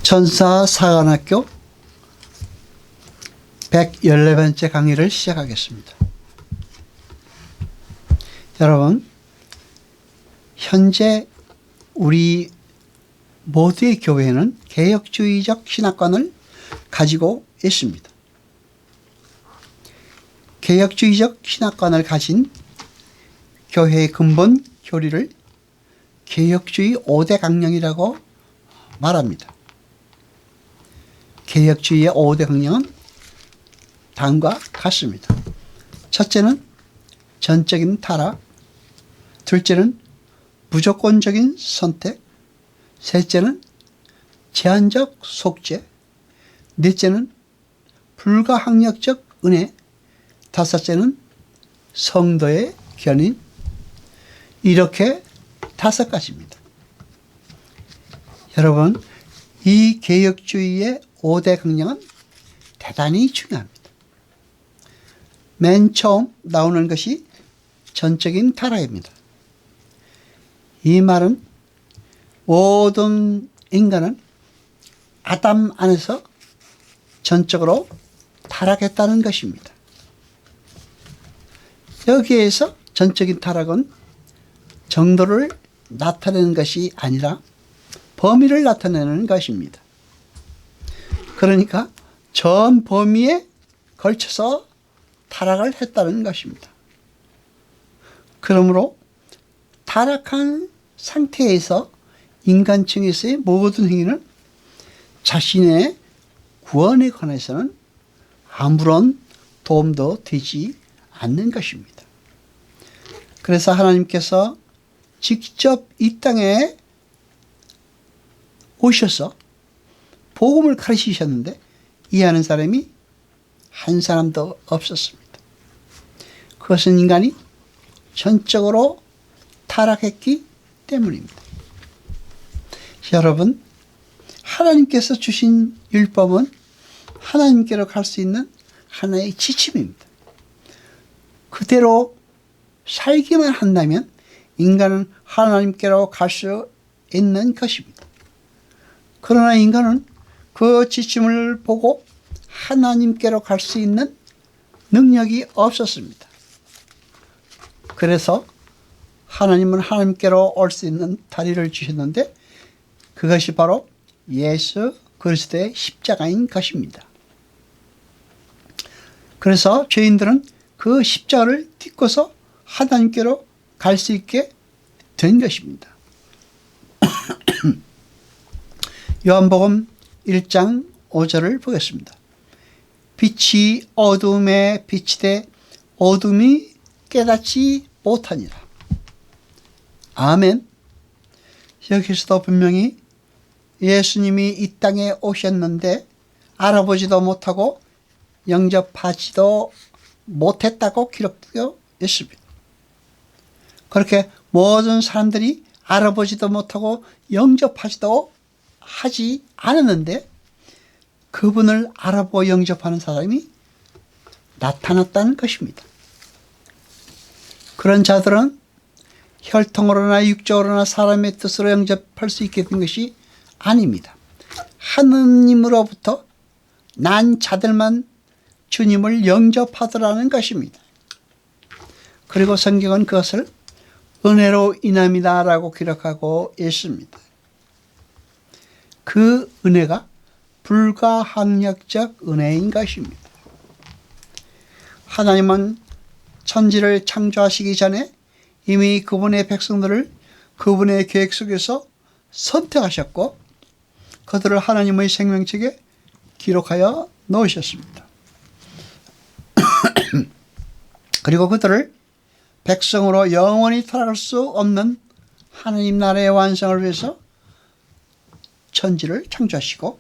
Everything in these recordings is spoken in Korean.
천사사관학교 114번째 강의를 시작하겠습니다. 여러분, 현재 우리 모두의 교회는 개혁주의적 신학관을 가지고 있습니다. 개혁주의적 신학관을 가진 교회의 근본 교리를 개혁주의 5대 강령이라고 말합니다. 개혁주의의 5대 강령은 다음과 같습니다. 첫째는 전적인 타락, 둘째는 무조건적인 선택, 셋째는 제한적 속죄, 넷째는 불가항력적 은혜, 다섯째는 성도의 견인, 이렇게 5가지입니다. 여러분, 이 개혁주의의 5대 강령은 대단히 중요합니다. 맨 처음 나오는 것이 전적인 타락입니다. 이 말은 모든 인간은 아담 안에서 전적으로 타락했다는 것입니다. 여기에서 전적인 타락은 정도를 나타내는 것이 아니라 범위를 나타내는 것입니다. 그러니까 전 범위에 걸쳐서 타락을 했다는 것입니다. 그러므로 타락한 상태에서 인간층에서의 모든 행위는 자신의 구원에 관해서는 아무런 도움도 되지 않는 것입니다. 그래서 하나님께서 직접 이 땅에 오셔서 복음을 가르치셨는데 이해하는 사람이 한 사람도 없었습니다. 그것은 인간이 전적으로 타락했기 때문입니다. 여러분, 하나님께서 주신 율법은 하나님께로 갈 수 있는 하나의 지침입니다. 그대로 살기만 한다면 인간은 하나님께로 갈 수 있는 것입니다. 그러나 인간은 그 지침을 보고 하나님께로 갈 수 있는 능력이 없었습니다. 그래서 하나님은 하나님께로 올 수 있는 다리를 주셨는데 그것이 바로 예수 그리스도의 십자가인 것입니다. 그래서 죄인들은 그 십자가를 딛고서 하나님께로 갈 수 있게 된 것입니다. 요한복음 1장 5절을 보겠습니다. 빛이 어둠에 비치되 어둠이 깨닫지 못하니라. 아멘. 여기서도 분명히 예수님이 이 땅에 오셨는데 알아보지도 못하고 영접하지도 못했다고 기록되어 있습니다. 그렇게 모든 사람들이 알아보지도 못하고 영접하지도 하지 않았는데 그분을 알아보고 영접하는 사람이 나타났다는 것입니다. 그런 자들은 혈통으로나 육적으로나 사람의 뜻으로 영접할 수 있게 된 것이 아닙니다. 하느님으로부터 난 자들만 주님을 영접하더라는 것입니다. 그리고 성경은 그것을 은혜로 인함이다 라고 기록하고 있습니다. 그 은혜가 불가항력적 은혜인 것입니다. 하나님은 천지를 창조하시기 전에 이미 그분의 백성들을 그분의 계획 속에서 선택하셨고 그들을 하나님의 생명책에 기록하여 놓으셨습니다. 그리고 그들을 백성으로 영원히 타락할 수 없는 하나님 나라의 완성을 위해서 천지를 창조하시고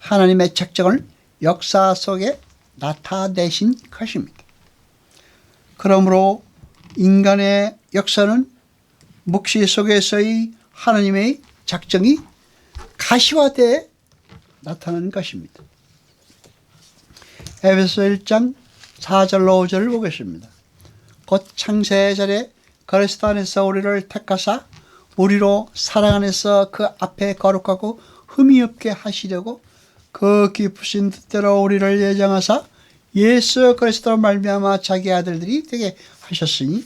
하나님의 책정을 역사 속에 나타내신 것입니다. 그러므로 인간의 역사는 묵시 속에서의 하나님의 작정이 가시화되어 나타나는 것입니다. 에베소 1장 4절로 5절을 보겠습니다. 곧 창세의 절에 그리스도 안에서 우리를 택하사 우리로 사랑 안에서 그 앞에 거룩하고 흠이 없게 하시려고 그 기쁘신 뜻대로 우리를 예정하사 예수 그리스도로 말미암아 자기 아들들이 되게 하셨으니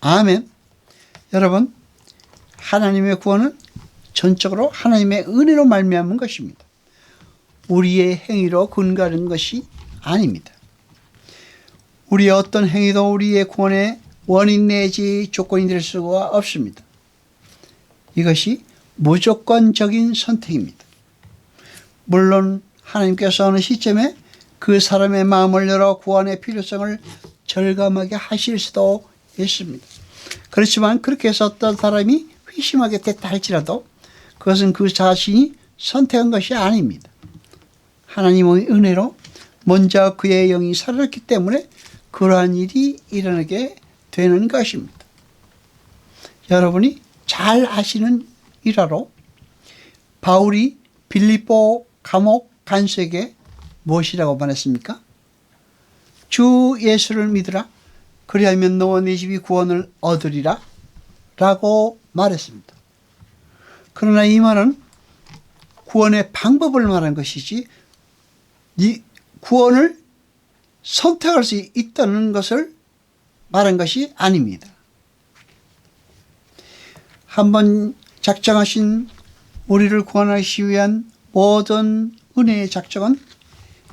아멘. 여러분, 하나님의 구원은 전적으로 하나님의 은혜로 말미암은 것입니다. 우리의 행위로 근거하는 것이 아닙니다. 우리의 어떤 행위도 우리의 구원의 원인 내지 조건이 될 수가 없습니다. 이것이 무조건적인 선택입니다. 물론 하나님께서 어느 시점에 그 사람의 마음을 열어 구원의 필요성을 절감하게 하실 수도 있습니다. 그렇지만 그렇게 해서 어떤 사람이 회심하게 됐다 할지라도 그것은 그 자신이 선택한 것이 아닙니다. 하나님의 은혜로 먼저 그의 영이 살았기 때문에 그러한 일이 일어나게 되는 것입니다. 여러분이 잘 아시는 일화로 바울이 빌립보 감옥 간수에게 무엇이라고 말했습니까? 주 예수를 믿으라. 그리하면 너와 네 집이 구원을 얻으리라 라고 말했습니다. 그러나 이 말은 구원의 방법을 말한 것이지 이 구원을 선택할 수 있다는 것을 말한 것이 아닙니다. 한번 작정하신 우리를 구원하시기 위한 모든 은혜의 작정은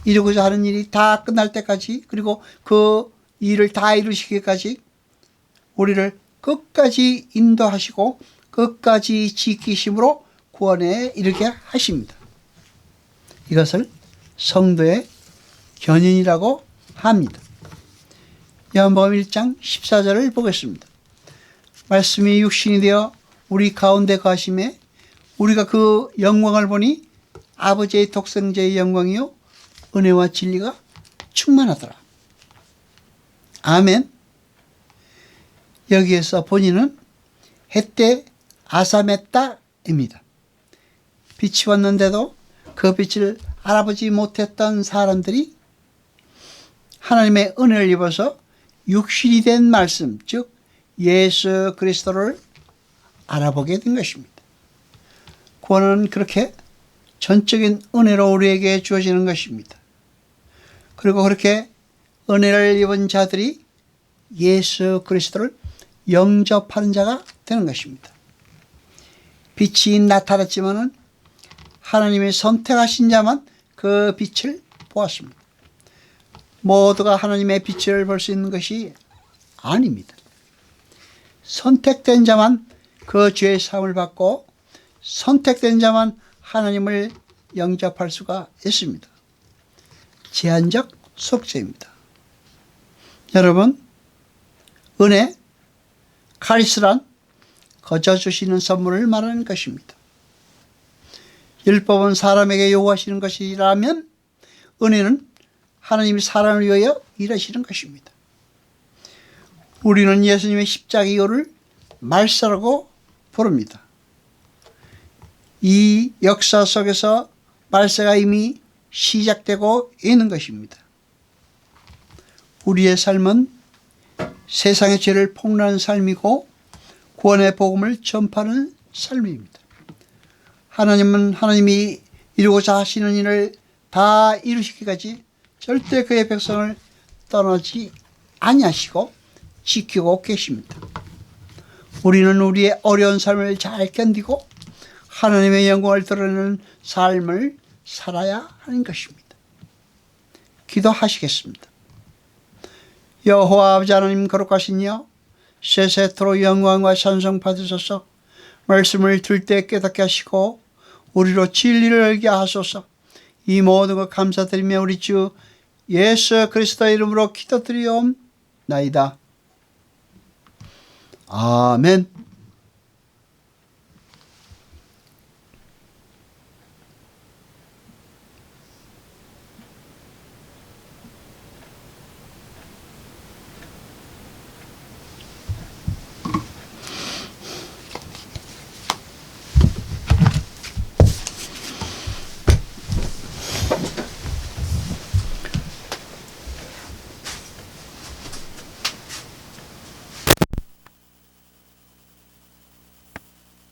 이루고자 하는 일이 다 끝날 때까지 그리고 그 일을 다 이루시기까지 우리를 끝까지 인도하시고 끝까지 지키심으로 구원에 이르게 하십니다. 이것을 성도의 견인이라고 합니다. 요한복음 1장 14절을 보겠습니다. 말씀이 육신이 되어 우리 가운데 거하심에 우리가 그 영광을 보니 아버지의 독생자의 영광이요 은혜와 진리가 충만하더라. 아멘. 여기에서 본인은 햇때 아사메따입니다. 빛이 왔는데도 그 빛을 알아보지 못했던 사람들이 하나님의 은혜를 입어서 육신이 된 말씀, 즉 예수 그리스도를 알아보게 된 것입니다. 구원은 그렇게 전적인 은혜로 우리에게 주어지는 것입니다. 그리고 그렇게 은혜를 입은 자들이 예수 그리스도를 영접하는 자가 되는 것입니다. 빛이 나타났지만은 하나님의 선택하신 자만 그 빛을 보았습니다. 모두가 하나님의 빛을 볼 수 있는 것이 아닙니다. 선택된 자만 그 죄의 사함을 받고 선택된 자만 하나님을 영접할 수가 있습니다. 제한적 속죄입니다. 여러분, 은혜, 카리스란 거저 주시는 선물을 말하는 것입니다. 율법은 사람에게 요구하시는 것이라면 은혜는 하나님이 사람을 위하여 일하시는 것입니다. 우리는 예수님의 십자가 이유를 말세라고 부릅니다. 이 역사 속에서 말세가 이미 시작되고 있는 것입니다. 우리의 삶은 세상의 죄를 폭로하는 삶이고 구원의 복음을 전파하는 삶입니다. 하나님은 하나님이 이루고자 하시는 일을 다 이루시기까지 절대 그의 백성을 떠나지 아니하시고 지키고 계십니다. 우리는 우리의 어려운 삶을 잘 견디고 하나님의 영광을 드러내는 삶을 살아야 하는 것입니다. 기도하시겠습니다. 여호와 아버지 하나님 거룩하시니여 세세토록 영광과 찬송 받으소서. 말씀을 들 때 깨닫게 하시고 우리로 진리를 알게 하소서. 이 모든 것 감사드리며 우리 주 예수 그리스도의 이름으로 기도드리옵나이다. 아멘.